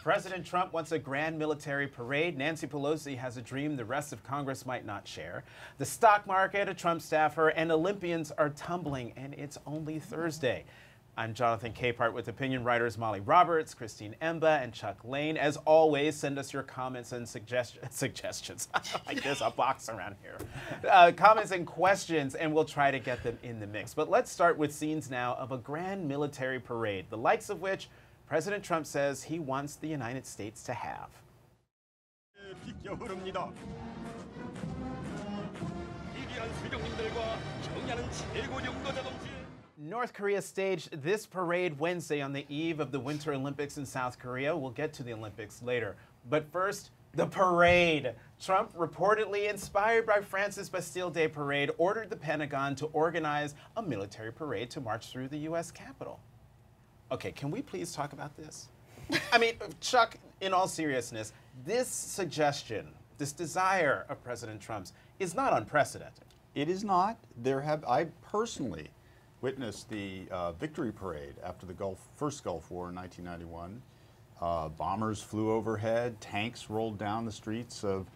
President Trump wants a grand military parade. Nancy Pelosi has a dream the rest of Congress might not share. The stock market, a Trump staffer, and Olympians are tumbling, and it's only Thursday. I'm Jonathan Capehart with opinion writers Molly Roberts, Christine Emba, and Chuck Lane. As always, send us your comments and suggestions. Like there's a box around here. Comments and questions, and we'll try to get them in the mix. But let's start with scenes now of a grand military parade, the likes of which President Trump says he wants the United States to have. North Korea staged this parade Wednesday on the eve of the Winter Olympics in South Korea. We'll get to the Olympics later. But first, the parade. Trump, reportedly inspired by France's Bastille Day parade, ordered the Pentagon to organize a military parade to march through the U.S. Capitol. Okay, can we please talk about this? I mean, Chuck, in all seriousness, this suggestion, this desire of President Trump's is not unprecedented. It is not. I personally witnessed the victory parade after the first Gulf War in 1991. Bombers flew overhead, tanks rolled down the streets of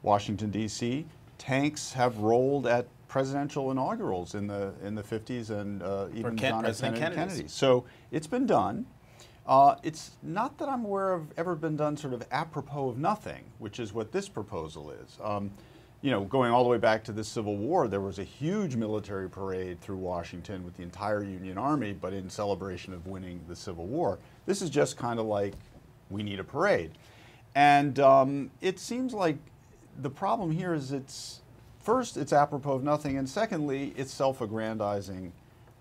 Washington, D.C. Tanks have rolled at presidential inaugurals in the 50s and even John F. Kennedy. So it's been done. It's not that I'm aware of ever been done sort of apropos of nothing, which is what this proposal is. You know, going all the way back to the Civil War, there was a huge military parade through Washington with the entire Union Army, but in celebration of winning the Civil War. This is just kind of like, we need a parade. And it seems like the problem here is first, it's apropos of nothing, and secondly, it's self-aggrandizing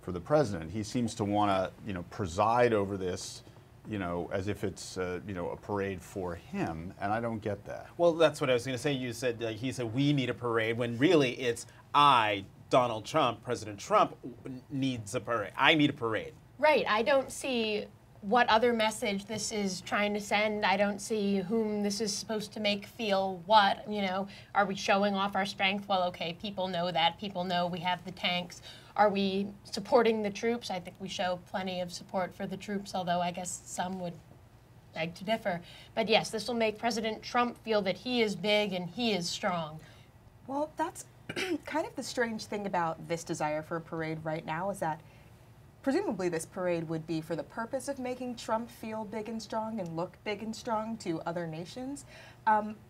for the president. He seems to want to, you know, preside over this, you know, as if it's, you know, a parade for him, and I don't get that. Well, that's what I was going to say. You said, he said, we need a parade, when really it's Donald Trump, President Trump needs a parade. I need a parade. Right. I don't see what other message this is trying to send. I don't see whom this is supposed to make feel what. You know, are we showing off our strength? Well, okay, people know that. People know we have the tanks. Are we supporting the troops? I think we show plenty of support for the troops, although I guess some would beg to differ. But yes, this will make President Trump feel that he is big and he is strong. Well, that's kind of the strange thing about this desire for a parade right now is that presumably this parade would be for the purpose of making Trump feel big and strong and look big and strong to other nations.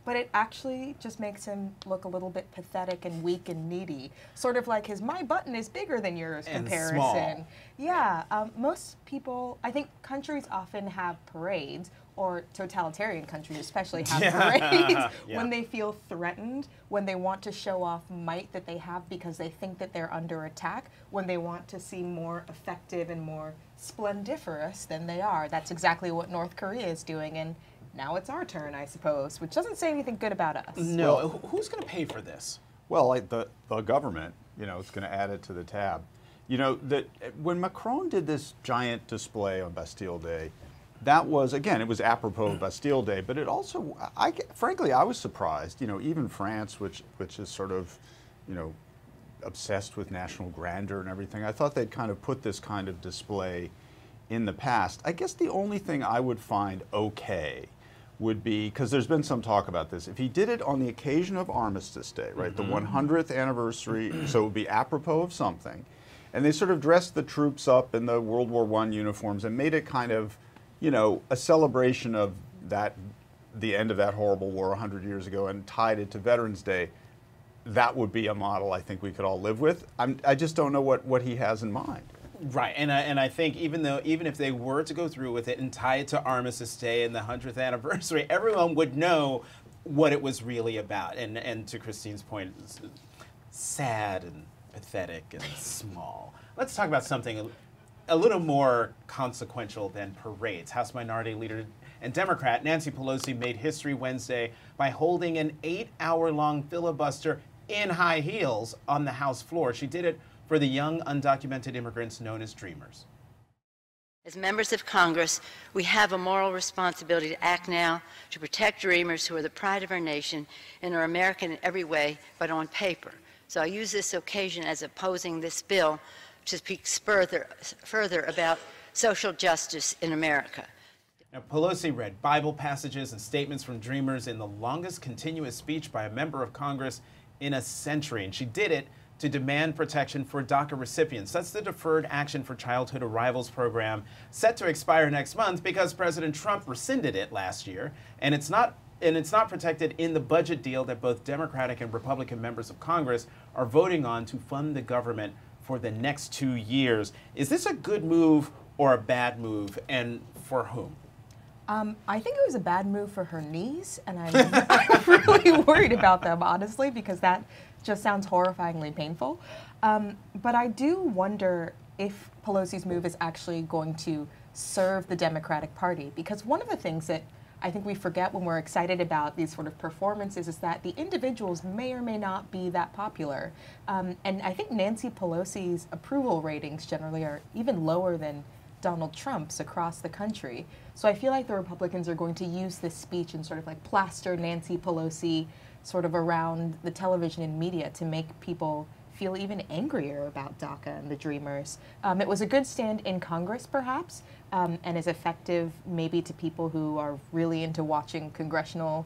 But it actually just makes him look a little bit pathetic and weak and needy. Sort of like his "my button is bigger than yours" and comparison. Small. Yeah, most people, I think countries often have parades, or totalitarian countries especially have parades when they feel threatened, when they want to show off might that they have because they think that they're under attack, when they want to seem more effective and more splendiferous than they are. That's exactly what North Korea is doing, and now it's our turn, I suppose, which doesn't say anything good about us. No, well, who's going to pay for this? Well, like the government, you know, is going to add it to the tab. You know, when Macron did this giant display on Bastille Day, that was, again, it was apropos of Bastille Day, but it also, frankly, I was surprised. You know, even France, which is sort of, you know, obsessed with national grandeur and everything, I thought they'd kind of put this kind of display in the past. I guess the only thing I would find okay would be, because there's been some talk about this, if he did it on the occasion of Armistice Day, right, the 100th anniversary, so it would be apropos of something, and they sort of dressed the troops up in the World War I uniforms and made it kind of, you know, a celebration of the end of that horrible war 100 years ago and tied it to Veterans Day. That would be a model I think we could all live with. I just don't know what he has in mind. Right, and I think even if they were to go through with it and tie it to Armistice Day and the 100th anniversary, everyone would know what it was really about. And to Christine's point, it's sad and pathetic and small. Let's talk about something a little more consequential than parades. House Minority Leader and Democrat Nancy Pelosi made history Wednesday by holding an 8-hour-long filibuster in high heels on the House floor. She did it for the young undocumented immigrants known as Dreamers. As members of Congress, we have a moral responsibility to act now to protect Dreamers who are the pride of our nation and are American in every way, but on paper. So I use this occasion as opposing this bill to speak further about social justice in America. Now, Pelosi read Bible passages and statements from Dreamers in the longest continuous speech by a member of Congress in a century, and she did it to demand protection for DACA recipients. That's the Deferred Action for Childhood Arrivals program, set to expire next month because President Trump rescinded it last year, and it's not protected in the budget deal that both Democratic and Republican members of Congress are voting on to fund the government for the next 2 years. Is this a good move or a bad move, and for whom? I think it was a bad move for her knees, and I'm really worried about them, honestly, because that just sounds horrifyingly painful. But I do wonder if Pelosi's move is actually going to serve the Democratic Party, because one of the things that I think we forget when we're excited about these sort of performances is that the individuals may or may not be that popular. And I think Nancy Pelosi's approval ratings generally are even lower than Donald Trump's across the country. So I feel like the Republicans are going to use this speech and sort of like plaster Nancy Pelosi sort of around the television and media to make people feel even angrier about DACA and the Dreamers. It was a good stand in Congress, perhaps, and is effective maybe to people who are really into watching congressional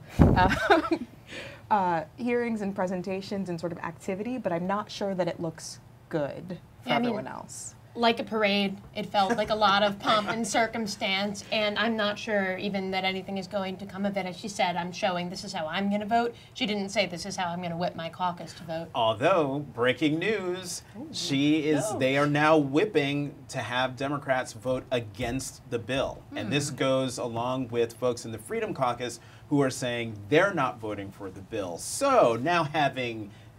hearings and presentations and sort of activity, but I'm not sure that it looks good for everyone else. Like a parade, it felt like a lot of pomp and circumstance, and I'm not sure even that anything is going to come of it. As she said, I'm showing this is how I'm going to vote. She didn't say this is how I'm going to whip my caucus to vote. Although, breaking news, they are now whipping to have Democrats vote against the bill. And this goes along with folks in the Freedom Caucus who are saying they're not voting for the bill. So now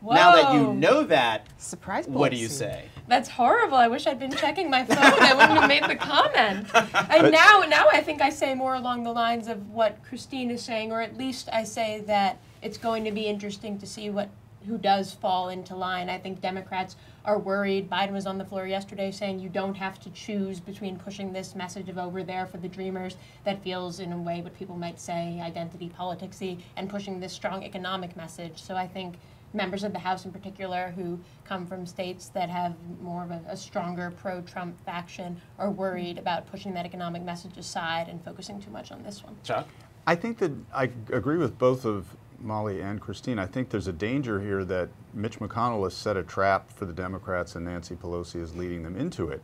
now that you know that, Surprise, what do you Pelosi. say? That's horrible. I wish I'd been checking my phone. I wouldn't have made the comment. And now I think I say more along the lines of what Christine is saying, or at least I say that it's going to be interesting to see who does fall into line. I think Democrats are worried. Biden was on the floor yesterday saying you don't have to choose between pushing this message of over there for the Dreamers that feels in a way what people might say identity politicsy, and pushing this strong economic message. So I think members of the House in particular who come from states that have more of a stronger pro-Trump faction are worried about pushing that economic message aside and focusing too much on this one. Chuck? I think that I agree with both of Molly and Christine. I think there's a danger here that Mitch McConnell has set a trap for the Democrats and Nancy Pelosi is leading them into it.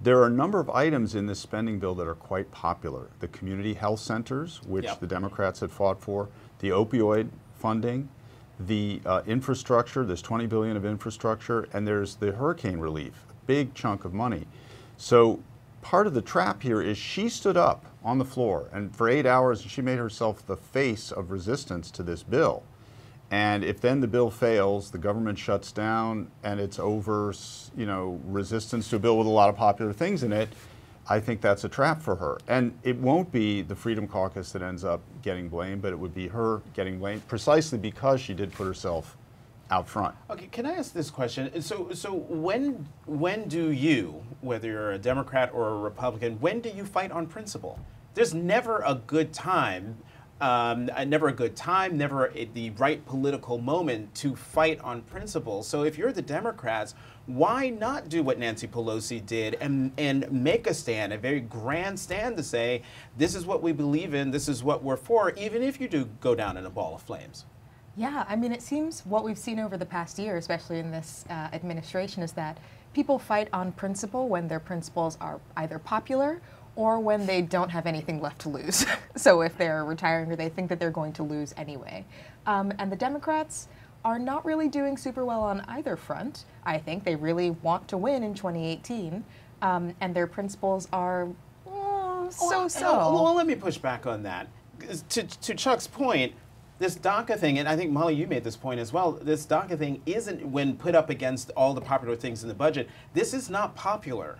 There are a number of items in this spending bill that are quite popular. The community health centers, which the Democrats had fought for, the opioid funding, the infrastructure, there's $20 billion of infrastructure, and there's the hurricane relief, a big chunk of money. So part of the trap here is she stood up on the floor, and for 8 hours she made herself the face of resistance to this bill. And if then the bill fails, the government shuts down, and it's over, resistance to a bill with a lot of popular things in it, I think that's a trap for her. And it won't be the Freedom Caucus that ends up getting blamed, but it would be her getting blamed precisely because she did put herself out front. Okay, can I ask this question? So when do you, whether you're a Democrat or a Republican, when do you fight on principle? There's never a good time, never the right political moment to fight on principle. So if you're the Democrats, why not do what Nancy Pelosi did and make a stand, a very grand stand to say, this is what we believe in, this is what we're for, even if you do go down in a ball of flames? Yeah, I mean, it seems what we've seen over the past year, especially in this administration, is that people fight on principle when their principles are either popular or when they don't have anything left to lose. So if they're retiring or they think that they're going to lose anyway. And the Democrats are not really doing super well on either front. I think they really want to win in 2018, and their principles are so-so. Well, let me push back on that. To Chuck's point, this DACA thing, and I think, Molly, you made this point as well, this DACA thing isn't, when put up against all the popular things in the budget, this is not popular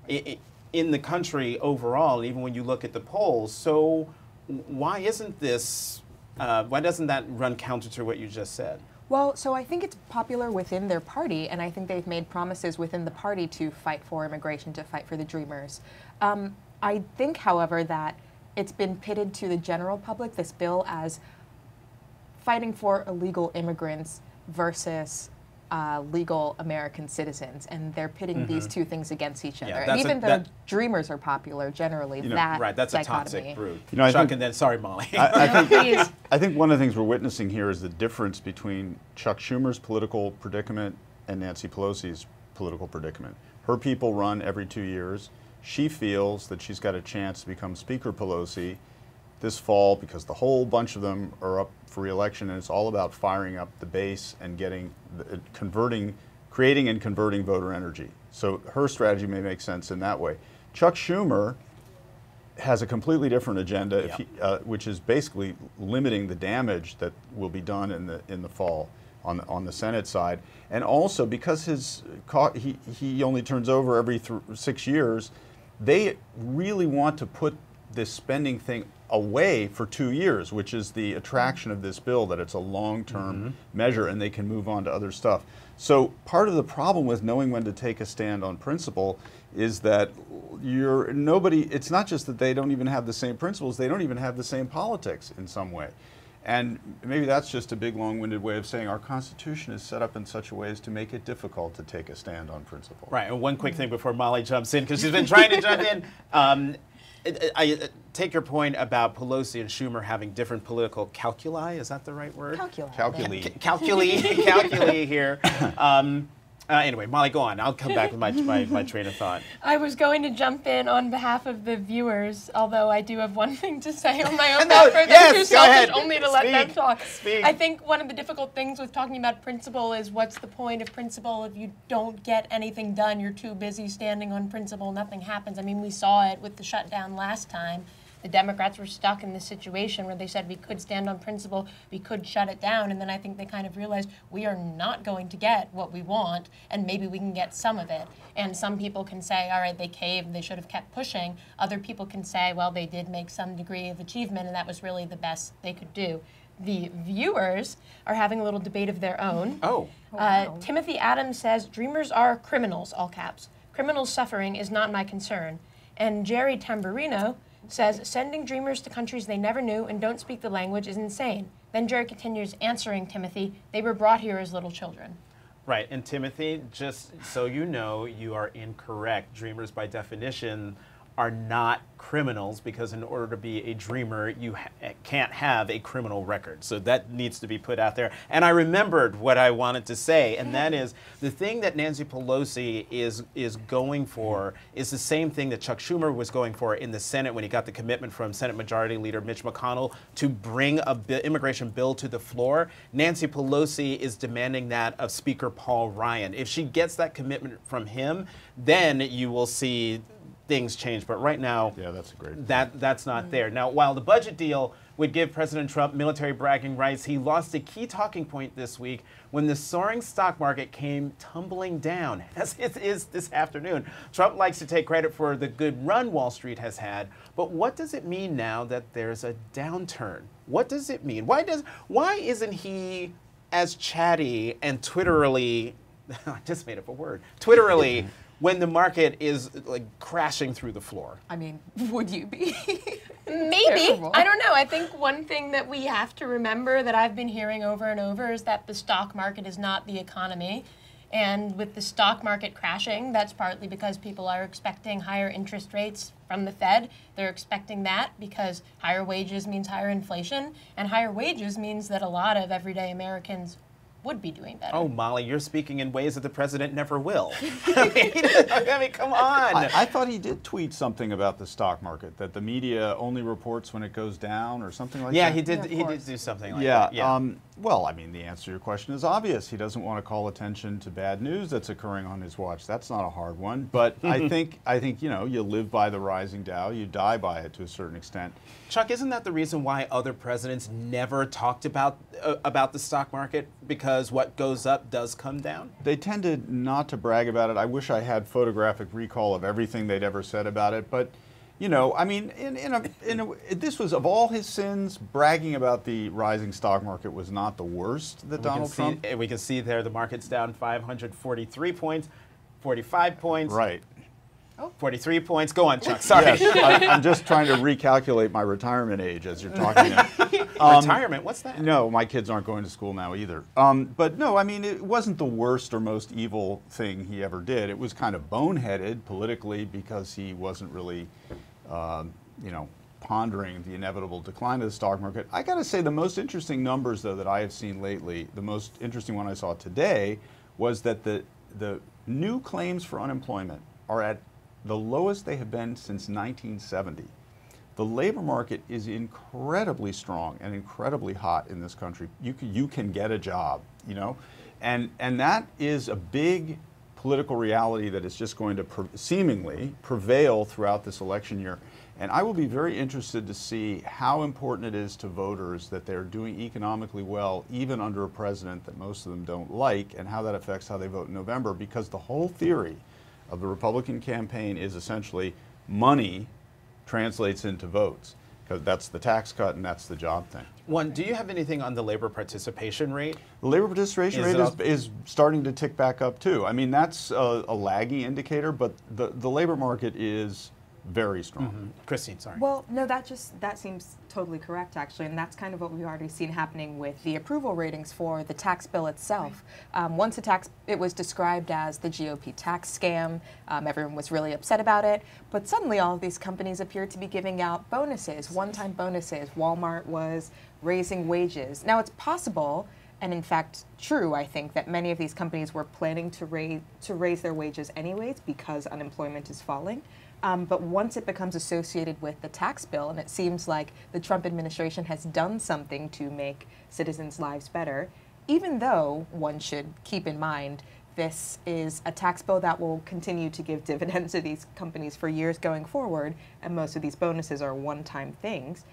in the country overall, even when you look at the polls. So why isn't this, why doesn't that run counter to what you just said? Well, so I think it's popular within their party, and I think they've made promises within the party to fight for immigration, to fight for the Dreamers. I think, however, that it's been pitted to the general public, this bill, as fighting for illegal immigrants versus legal American citizens, and they're pitting these two things against each other. Yeah, And even though dreamers are popular generally, that's a dichotomy. toxic brood. Chuck, and then, sorry, Molly. I think one of the things we're witnessing here is the difference between Chuck Schumer's political predicament and Nancy Pelosi's political predicament. Her people run every 2 years. She feels that she's got a chance to become Speaker Pelosi this fall because the whole bunch of them are up for re-election, and it's all about firing up the base and creating and converting voter energy. So her strategy may make sense in that way. Chuck Schumer has a completely different agenda, which is basically limiting the damage that will be done in the fall on the Senate side, and also because he only turns over every 6 years, they really want to put this spending thing away for 2 years, which is the attraction of this bill, that it's a long-term measure and they can move on to other stuff. So part of the problem with knowing when to take a stand on principle is that it's not just that they don't even have the same principles, they don't even have the same politics in some way. And maybe that's just a big long-winded way of saying our Constitution is set up in such a way as to make it difficult to take a stand on principle. Right, and one quick thing before Molly jumps in, because she's been trying to jump in. I take your point about Pelosi and Schumer having different political calculi. Is that the right word? Calculi. Calculi here. Anyway, Molly, go on. I'll come back with my train of thought. I was going to jump in on behalf of the viewers, although I do have one thing to say on my own behalf. They're too selfish only to let them talk. I think one of the difficult things with talking about principle is what's the point of principle if you don't get anything done? You're too busy standing on principle, nothing happens. I mean, we saw it with the shutdown last time. The Democrats were stuck in this situation where they said we could stand on principle, we could shut it down, and then I think they kind of realized we are not going to get what we want, and maybe we can get some of it. And some people can say, all right, they caved, they should have kept pushing. Other people can say, well, they did make some degree of achievement, and that was really the best they could do. The viewers are having a little debate of their own. Wow. Timothy Adams says, dreamers are criminals, all caps. Criminal suffering is not my concern. And Jerry Tamburino says, sending dreamers to countries they never knew and don't speak the language is insane. Then Jerry continues, answering Timothy, they were brought here as little children. Right, and Timothy, just so you know, you are incorrect. Dreamers, by definition, are not criminals, because in order to be a dreamer, you can't have a criminal record. So that needs to be put out there. And I remembered what I wanted to say, and that is the thing that Nancy Pelosi is going for is the same thing that Chuck Schumer was going for in the Senate when he got the commitment from Senate Majority Leader Mitch McConnell to bring a immigration bill to the floor. Nancy Pelosi is demanding that of Speaker Paul Ryan. If she gets that commitment from him, then you will see things change, but right now, that's a great that's not there. Now, while the budget deal would give President Trump military bragging rights, he lost a key talking point this week when the soaring stock market came tumbling down, as it is this afternoon. Trump likes to take credit for the good run Wall Street has had, but what does it mean now that there's a downturn? What does it mean? Why isn't he as chatty and Twitterly, I just made up a word, Twitterly, when the market is like crashing through the floor? I mean, would you be? Maybe. I don't know. I think one thing that we have to remember that I've been hearing over and over is that the stock market is not the economy. And with the stock market crashing, that's partly because people are expecting higher interest rates from the Fed. They're expecting that because higher wages means higher inflation, and higher wages means that a lot of everyday Americans would be doing better. Oh, Molly, you're speaking in ways that the president never will. I mean, come on. I thought he did tweet something about the stock market, that the media only reports when it goes down or something like that. Yeah, he did do something like that. Yeah. Well, I mean, the answer to your question is obvious. He doesn't want to call attention to bad news that's occurring on his watch. That's not a hard one. But I think you know, you live by the rising Dow, you die by it to a certain extent. Chuck, isn't that the reason why other presidents never talked about the stock market? Because what goes up does come down? They tended not to brag about it. I wish I had photographic recall of everything they'd ever said about it. But, you know, I mean, this was, of all his sins, bragging about the rising stock market was not the worst that Donald Trump. We can see there the market's down 543 points, 45 points. Right. 43 points. Go on, Chuck. Sorry. Yes, I'm just trying to recalculate my retirement age as you're talking. Retirement? What's that? No, my kids aren't going to school now either. But no, I mean, it wasn't the worst or most evil thing he ever did. It was kind of boneheaded politically because he wasn't really, pondering the inevitable decline of the stock market. I got to say, the most interesting numbers, though, that I have seen lately, the most interesting one I saw today, was that the new claims for unemployment are at the lowest they have been since 1970. The labor market is incredibly strong and incredibly hot in this country. You can get a job, and that is a big political reality that is just going to seemingly prevail throughout this election year. And I will be very interested to see how important it is to voters that they're doing economically well, even under a president that most of them don't like, and how that affects how they vote in November, because the whole theory of the Republican campaign is essentially money translates into votes, because that's the tax cut and that's the job thing. Do you have anything on the labor participation rate? The labor participation rate is starting to tick back up too. I mean, that's a laggy indicator, but the labor market is very strong. Mm-hmm. Christine, sorry. Well, no, that seems totally correct, actually, and that's kind of what we've already seen happening with the approval ratings for the tax bill itself. Once it was described as the GOP tax scam, everyone was really upset about it, but suddenly all of these companies appeared to be giving out bonuses, one-time bonuses. Walmart was raising wages. Now, it's possible, and in fact true, I think, that many of these companies were planning to raise their wages anyways because unemployment is falling. But once it becomes associated with the tax bill, and it seems like the Trump administration has done something to make citizens' lives better, even though one should keep in mind this is a tax bill that will continue to give dividends to these companies for years going forward, and most of these bonuses are one-time things,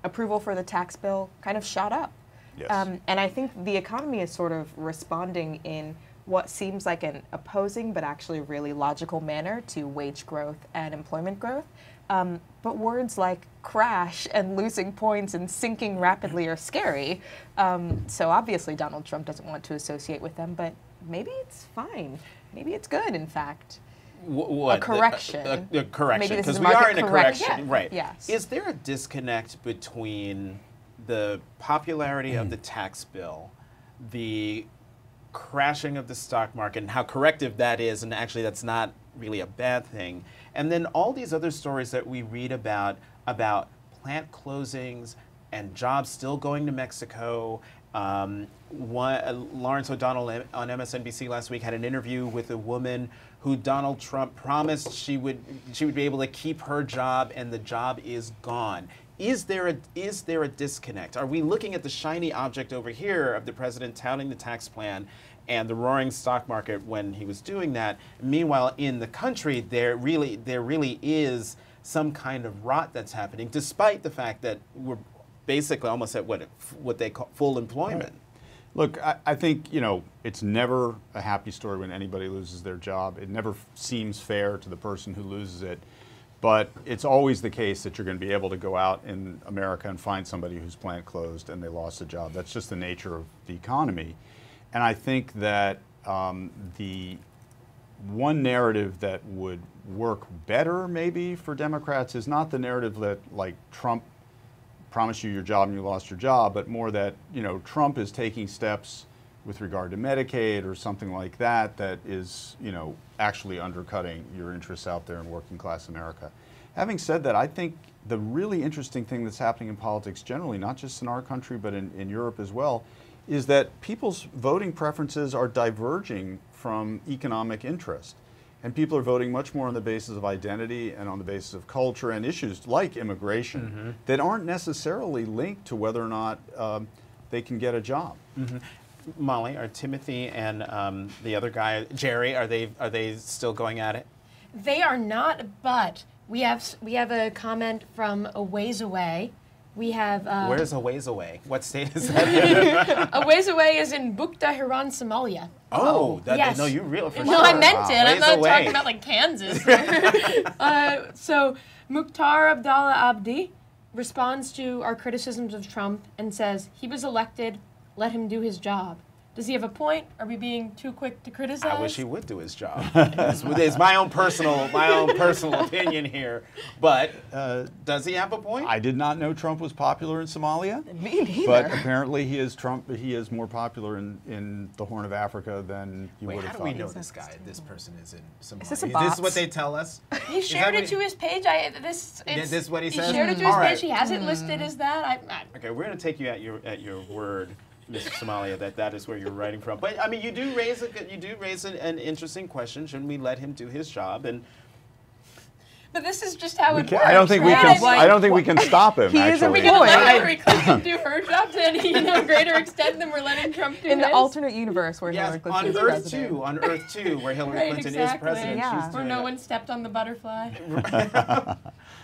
approval for the tax bill kind of shot up. Yes. And I think the economy is sort of responding in what seems like an opposing but actually really logical manner to wage growth and employment growth. But words like crash and losing points and sinking rapidly are scary. So obviously Donald Trump doesn't want to associate with them, but maybe it's fine. Maybe it's good, in fact. What? A correction. A correction, Maybe this is because we are in a correction. correction. Yeah. Right. Yes. Is there a disconnect between the popularity of the tax bill, the crashing of the stock market, and how corrective that is, and actually that's not really a bad thing, and then all these other stories that we read about plant closings and jobs still going to Mexico? Lawrence O'Donnell on MSNBC last week had an interview with a woman who Donald Trump promised she would be able to keep her job, and the job is gone. Is there a disconnect? Are we looking at the shiny object over here of the president touting the tax plan and the roaring stock market when he was doing that? Meanwhile, in the country, there really is some kind of rot that's happening, despite the fact that we're basically almost at what they call full employment. Look, I think, it's never a happy story when anybody loses their job. It never seems fair to the person who loses it. But it's always the case that you're going to be able to go out in America and find somebody whose plant closed and they lost a job. That's just the nature of the economy. And I think that the one narrative that would work better maybe for Democrats is not the narrative that, like, Trump promised you your job and you lost your job, but more that, Trump is taking steps with regard to Medicaid or something like that that is, actually undercutting your interests out there in working class America. Having said that, I think the really interesting thing that's happening in politics generally, not just in our country but in Europe as well, is that people's voting preferences are diverging from economic interest. And people are voting much more on the basis of identity and on the basis of culture and issues like immigration that aren't necessarily linked to whether or not they can get a job. Molly, are Timothy and the other guy, Jerry, are they still going at it? They are not, but we have a comment from a ways away. We have. Where's a ways away? What state is that? A ways away is in Bukta Hiran, Somalia. Oh, yes. No, you real for No, sure. I meant it. I'm not away. talking about like Kansas. So Mukhtar Abdallah Abdi responds to our criticisms of Trump and says he was elected, let him do his job. Does he have a point? Are we being too quick to criticize? I wish he would do his job. It's my own personal opinion here. But does he have a point? I did not know Trump was popular in Somalia. Me neither. But apparently he is more popular in the Horn of Africa than you would have How thought. do we know this guy? This person is in Somalia. Is this a This bot? is what they tell us? He shared it to his page. This is what he says? He shared it to his All page. right. He has it listed as that. Okay, we're going to take you at your word, Mr. Somalia, that is where you're writing from. But I mean, you do raise an interesting question. Shouldn't we let him do his job? And But this is just how it works. I don't think we right? can. I don't think we can stop him. He is a actually. We're gonna let Boy. Hillary Clinton do her job to any greater extent than we're letting Trump do In the his. alternate universe where Hillary yes, Clinton on is Earth president. 2, on Earth 2, where Hillary Right, Clinton exactly. is president, Yeah. she's Where doing no it. one stepped on the butterfly.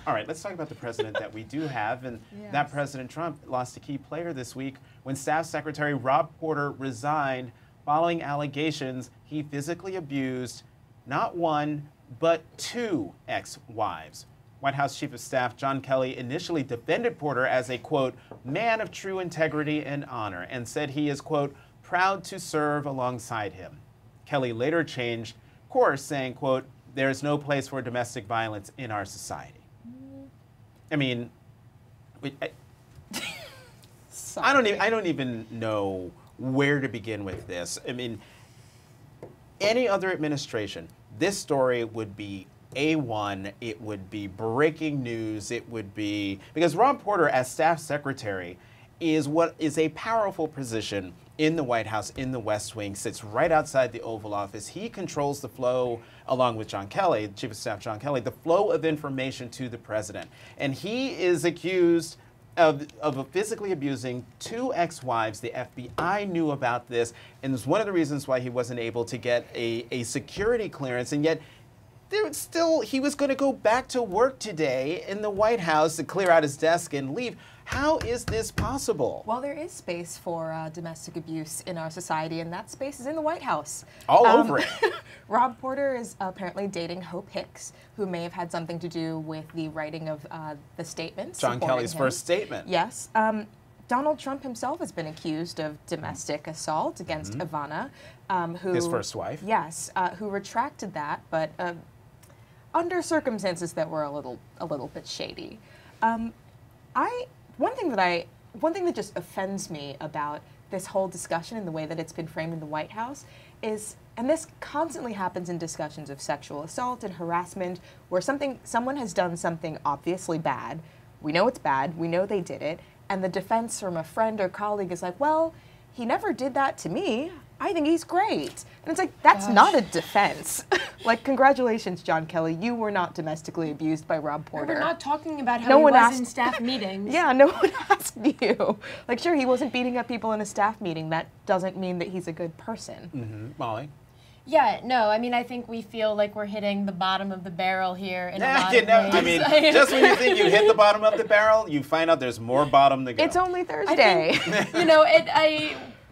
All right, let's talk about the president that we do have. And that President Trump lost a key player this week when Staff Secretary Rob Porter resigned following allegations he physically abused not one, but two ex-wives. White House Chief of Staff John Kelly initially defended Porter as a, quote, man of true integrity and honor, and said he is, quote, proud to serve alongside him. Kelly later changed course, saying, quote, there is no place for domestic violence in our society. I mean, I don't even know where to begin with this. I mean, any other administration, this story would be A1, it would be breaking news, it would be, because Rob Porter as staff secretary is what is a powerful position in the White House, in the West Wing, sits right outside the Oval Office. He controls the flow, along with John Kelly, Chief of Staff John Kelly, the flow of information to the president. And he is accused of physically abusing two ex-wives. The FBI knew about this, and it's one of the reasons why he wasn't able to get a security clearance, and yet he was going to go back to work today in the White House to clear out his desk and leave. How is this possible? Well, there is space for domestic abuse in our society, and that space is in the White House. All over it. Rob Porter is apparently dating Hope Hicks, who may have had something to do with the writing of the statements. John supporting Kelly's him. first statement. Yes. Donald Trump himself has been accused of domestic assault against Ivana, who His first wife. Yes, who retracted that, but under circumstances that were a little bit shady. One thing that just offends me about this whole discussion and the way that it's been framed in the White House is, and this constantly happens in discussions of sexual assault and harassment, where someone has done something obviously bad. We know it's bad. We know they did it, and the defense from a friend or colleague is like, well, he never did that to me. I think he's great. And it's like, that's not a defense. Like, congratulations, John Kelly. You were not domestically abused by Rob Porter. We're not talking about how No he one was asked- in staff meetings. Yeah, no one asked you. Like, sure, he wasn't beating up people in a staff meeting. That doesn't mean that he's a good person. Molly? Yeah, no, I mean, I think we feel like we're hitting the bottom of the barrel here in a lot of I ways. mean, just when you think you hit the bottom of the barrel, you find out there's more bottom to go. It's only Thursday. You know,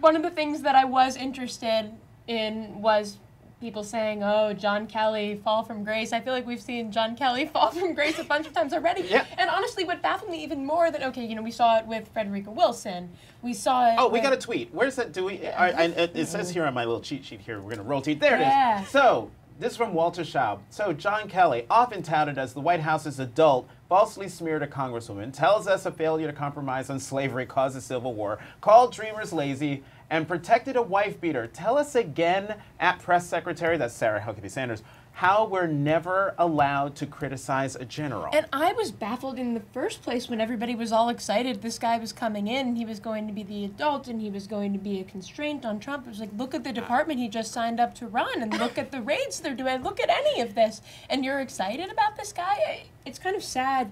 one of the things that I was interested in was people saying, oh, John Kelly, fall from grace. I feel like we've seen John Kelly fall from grace a bunch of times already. Yeah. And honestly, what baffled me even more than, okay, you know, we saw it with Frederica Wilson. We saw it Oh, we with- got a tweet. Where's that? It says here on my little cheat sheet here, we're going to roll tweet. There it Yeah. is. So, this is from Walter Schaub. So, John Kelly, often touted as the White House's adult, falsely smeared a congresswoman, tells us a failure to compromise on slavery caused a civil war, called dreamers lazy, and protected a wife beater. Tell us again, at press secretary, that's Sarah Huckabee Sanders, how we're never allowed to criticize a general. And I was baffled in the first place when everybody was all excited. This guy was coming in, he was going to be the adult, and he was going to be a constraint on Trump. It was like, look at the department he just signed up to run, and look at the raids they're doing, look at any of this. And you're excited about this guy? It's kind of sad,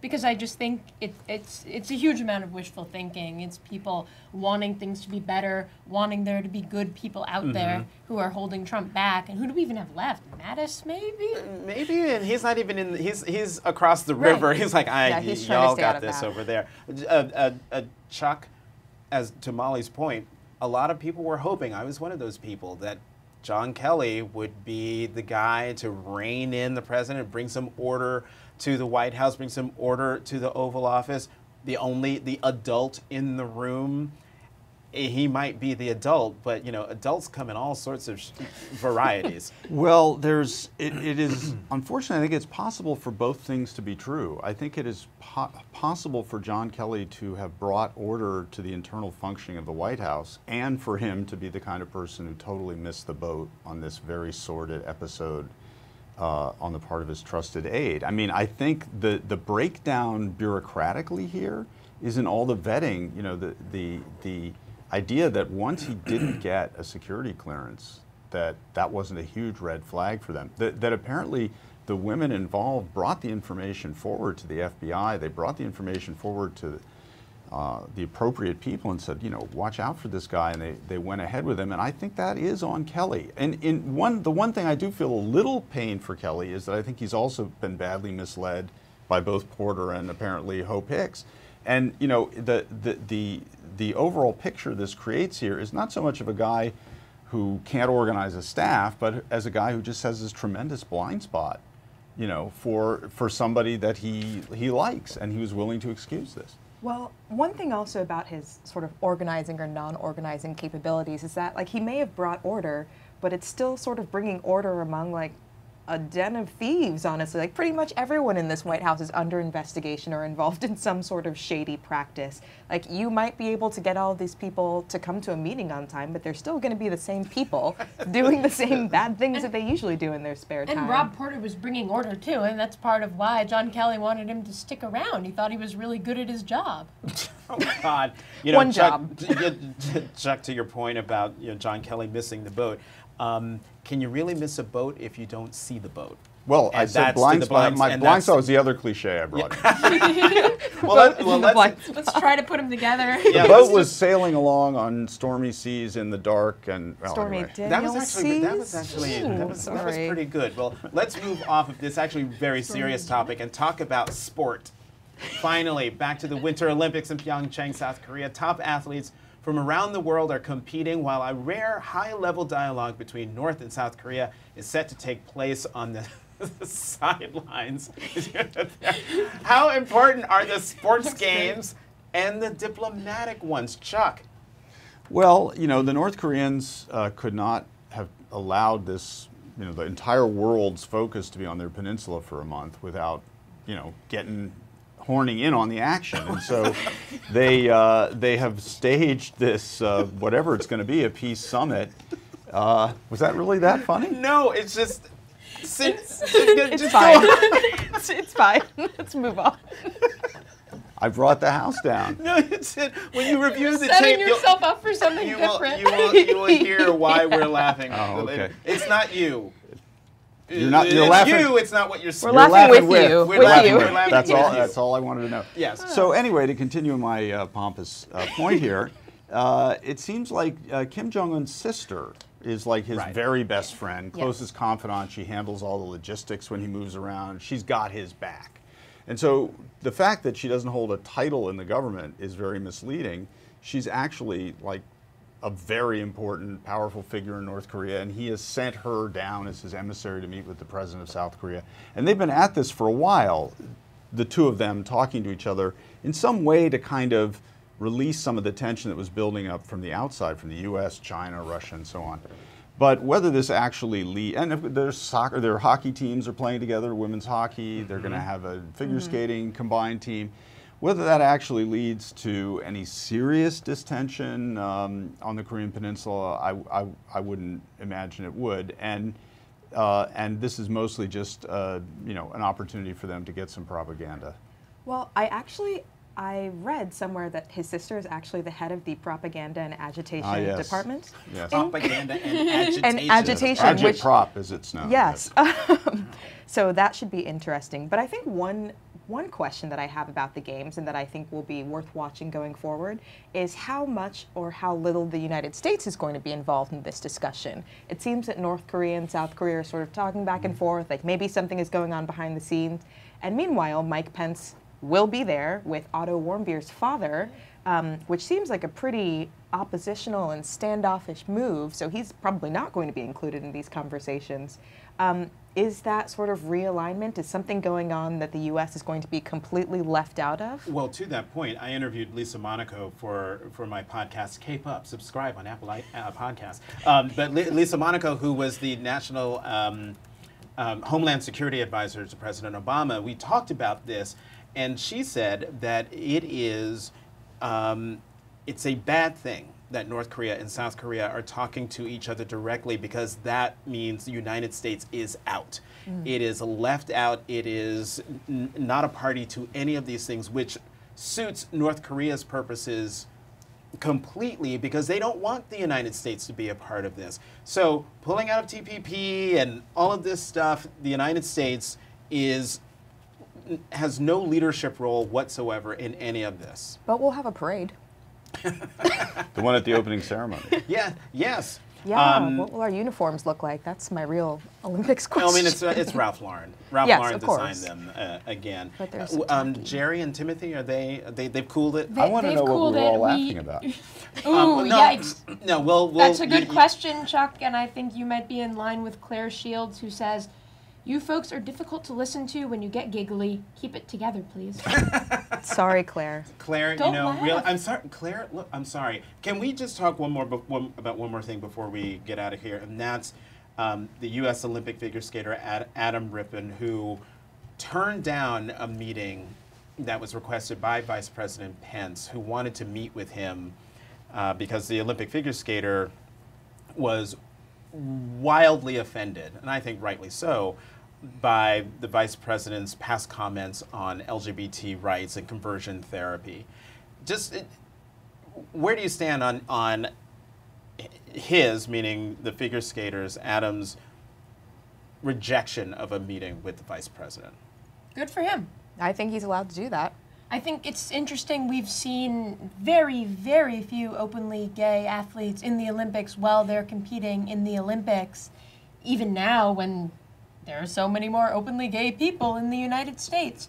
because I just think it's a huge amount of wishful thinking. It's people wanting things to be better, wanting there to be good people out there who are holding Trump back. And who do we even have left? Mattis, maybe? Maybe, and he's not even in. He's across the river. Right. He's like, he's trying to y'all stay out got of this that. over there. Chuck, as to Molly's point, a lot of people were hoping. I was one of those people that John Kelly would be the guy to rein in the president, bring some order to the White House, bring some order to the Oval Office. The adult in the room. he might be the adult, but adults come in all sorts of varieties. Well, it is unfortunately, I think it's possible for both things to be true. I think it is possible for John Kelly to have brought order to the internal functioning of the White House, and for him to be the kind of person who totally missed the boat on this very sordid episode on the part of his trusted aide. I mean, I think the breakdown bureaucratically here is in all the vetting. The idea that once he didn't get a security clearance, that wasn't a huge red flag for them. That apparently the women involved brought the information forward to the FBI. They brought the information forward to the appropriate people and said, watch out for this guy, and they went ahead with him. And I think that is on Kelly. And the one thing I do feel a little pain for Kelly is that I think he's also been badly misled by both Porter and apparently Hope Hicks. And the overall picture this creates here is not so much of a guy who can't organize a staff, but as a guy who just has this tremendous blind spot, for somebody that he likes, and he was willing to excuse this. Well, one thing also about his sort of organizing or non-organizing capabilities is that, he may have brought order, but it's still sort of bringing order among, a den of thieves, honestly. Pretty much everyone in this White House is under investigation or involved in some sort of shady practice. You might be able to get all of these people to come to a meeting on time, but they're still going to be the same people doing the same bad things that they usually do in their spare time. And Rob Porter was bringing order, too, and that's part of why John Kelly wanted him to stick around. He thought he was really good at his job. Oh, God. One Chuck, job. Chuck, to your point about John Kelly missing the boat, can you really miss a boat if you don't see the boat? Well, I said blind spot. My blind spot was the other cliche I brought in. Let's try to put them together. The boat was sailing along on stormy seas in the dark, and stormy anyway. That was pretty good. Well, let's move off of this actually very serious topic and talk about sport. Finally, back to the Winter Olympics in Pyeongchang, South Korea. Top athletes from around the world are competing, while a rare high-level dialogue between North and South Korea is set to take place on the sidelines. How important are the sports games and the diplomatic ones, Chuck? Well, the North Koreans could not have allowed this, the entire world's focus to be on their peninsula for a month without, horning in on the action. And so they have staged this, whatever it's going to be, a peace summit. Was that really that funny? No, it's just... It's fine. It's fine. Let's move on. I brought the house down. No, it's when you review the tape, setting yourself up for something different. You will hear why we're laughing. Oh, okay. It's not you. You're laughing. It's not what you're saying. We're laughing with you. We're laughing with you. That's all I wanted to know. Yes. So anyway, to continue my pompous point here, it seems like Kim Jong-un's sister is like his very best friend, closest confidant. She handles all the logistics when he moves around. She's got his back. And so the fact that she doesn't hold a title in the government is very misleading. She's actually like a very important, powerful figure in North Korea, and he has sent her down as his emissary to meet with the president of South Korea. And they've been at this for a while, the two of them talking to each other in some way to kind of release some of the tension that was building up from the outside, from the US, China, Russia, and so on. But whether this actually leads, and if there's soccer, their hockey teams are playing together, women's hockey, they're going to have a figure skating combined team. Whether that actually leads to any serious distension on the Korean Peninsula, I wouldn't imagine it would. And this is mostly just an opportunity for them to get some propaganda. Well, I read somewhere that his sister is actually the head of the propaganda and agitation department. Yes. Propaganda and agitation. And agitation, Agitprop, as it's known. Yes. So that should be interesting. But I think one question that I have about the games, and that I think will be worth watching going forward, is how much or how little the United States is going to be involved in this discussion. It seems that North Korea and South Korea are sort of talking back and forth, like maybe something is going on behind the scenes. And meanwhile, Mike Pence will be there with Otto Warmbier's father, which seems like a pretty oppositional and standoffish move, so he's probably not going to be included in these conversations. is that sort of realignment? Is something going on that the U.S. is going to be completely left out of? Well, to that point, I interviewed Lisa Monaco for my podcast, Cape Up. Subscribe on Apple Podcasts. But Lisa Monaco, who was the National Homeland Security Advisor to President Obama, we talked about this, and she said that it's a bad thing that North Korea and South Korea are talking to each other directly, because that means the United States is out. It is left out. It is not a party to any of these things, which suits North Korea's purposes completely, because they don't want the United States to be a part of this. So pulling out of TPP and all of this stuff, the United States has no leadership role whatsoever in any of this. But we'll have a parade. The one at the opening ceremony. Yeah, yes. Yeah, what will our uniforms look like? That's my real Olympics question. I mean, it's Ralph Lauren. Ralph Yes, Lauren of designed course. them again. But they're so tacky. Jerry and Timothy, they've cooled it? I want to They've know what cooled we're all it. laughing about. Ooh, no, yikes. No, we'll That's a good question, Chuck, and I think you might be in line with Claire Shields, who says, "You folks are difficult to listen to when you get giggly. Keep it together, please." Sorry, Claire. Claire, Don't you know, laugh. I'm sorry, Claire. Look, I'm sorry. Can we just talk about one more thing before we get out of here? And that's the U.S. Olympic figure skater Adam Rippon, who turned down a meeting that was requested by Vice President Pence, who wanted to meet with him because the Olympic figure skater was wildly offended, and I think rightly so, by the vice president's past comments on LGBT rights and conversion therapy. Where do you stand on his, meaning the figure skaters, Adam's rejection of a meeting with the vice president? Good for him. I think he's allowed to do that. I think it's interesting. We've seen very, very few openly gay athletes in the Olympics while they're competing in the Olympics. Even now, when there are so many more openly gay people in the United States.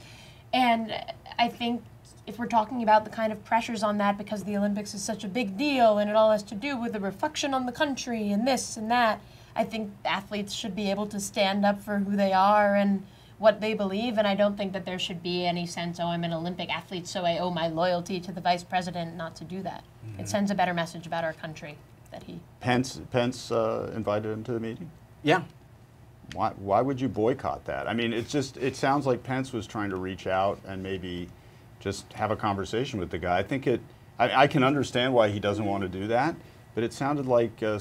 And I think if we're talking about the kind of pressures on that, because the Olympics is such a big deal and it all has to do with the reflection on the country and this and that, I think athletes should be able to stand up for who they are and what they believe, and I don't think that there should be any sense, oh, I'm an Olympic athlete, so I owe my loyalty to the vice president not to do that. It sends a better message about our country that he... Pence invited him to the meeting? Yeah. Why would you boycott that? I mean, it sounds like Pence was trying to reach out and maybe just have a conversation with the guy. I can understand why he doesn't want to do that, but it sounded like a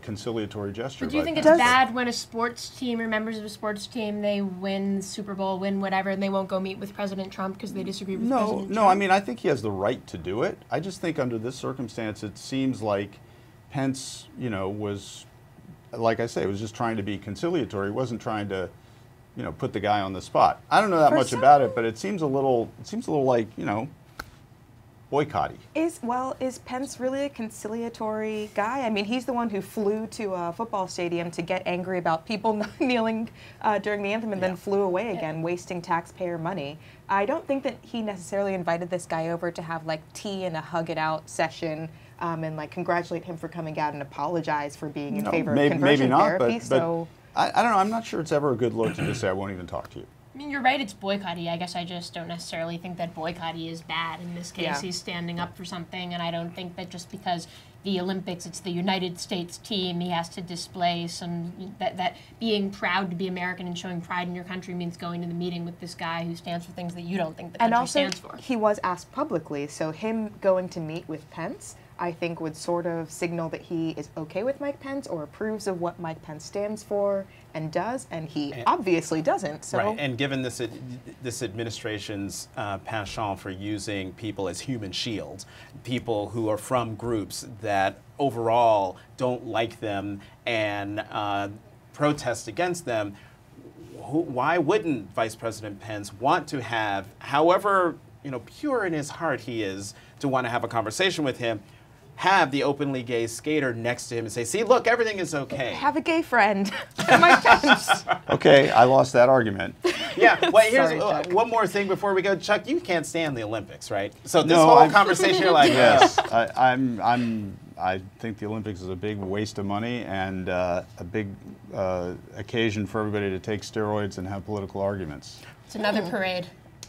conciliatory gesture. But do you think it's Pence. bad when a sports team or members of a sports team, they win Super Bowl, win whatever, and they won't go meet with President Trump because they disagree with President Trump? No, I mean, I think he has the right to do it. I just think under this circumstance, it seems like Pence, was, like I say, was just trying to be conciliatory. He wasn't trying to, put the guy on the spot. I don't know that much about it, but it seems a little like, boycotty. Is Pence really a conciliatory guy? I mean, he's the one who flew to a football stadium to get angry about people not kneeling during the anthem and then flew away again, wasting taxpayer money. I don't think that he necessarily invited this guy over to have tea and a hug it out session and congratulate him for coming out and apologize for being in favor of conversion therapy. But I don't know. I'm not sure it's ever a good look to just say I won't even talk to you. I mean, you're right, it's boycotty. I guess I just don't necessarily think that boycotty is bad in this case. Yeah. He's standing up for something, and I don't think that just because the Olympics, it's the United States team, he has to display that being proud to be American and showing pride in your country means going to the meeting with this guy who stands for things that you don't think the country stands for. And also, he was asked publicly, so him going to meet with Pence, I think, would sort of signal that he is okay with Mike Pence or approves of what Mike Pence stands for and does, and he obviously doesn't. So. Right, and given this administration's penchant for using people as human shields, people who are from groups that overall don't like them and protest against them, why wouldn't Vice President Pence want to have, however pure in his heart he is, to want to have a conversation with him, have the openly gay skater next to him and say, see, look, everything is okay. Have a gay friend. Mike Pence. Okay, I lost that argument. Yeah, well, here's Sorry, one more thing before we go. Chuck, you can't stand the Olympics, right? So this whole conversation, you're like, yes, I'm I think the Olympics is a big waste of money and a big occasion for everybody to take steroids and have political arguments. It's another parade.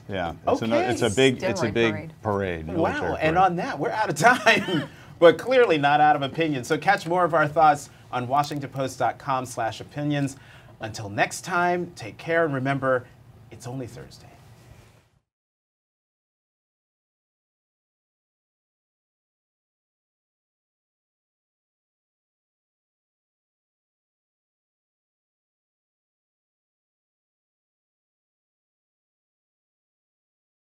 Yeah, Okay. it's a big Steroid parade. Wow, military and parade. on that, we're out of time, but clearly not out of opinion. So catch more of our thoughts on WashingtonPost.com/opinions. Until next time, take care, and remember, it's only Thursday.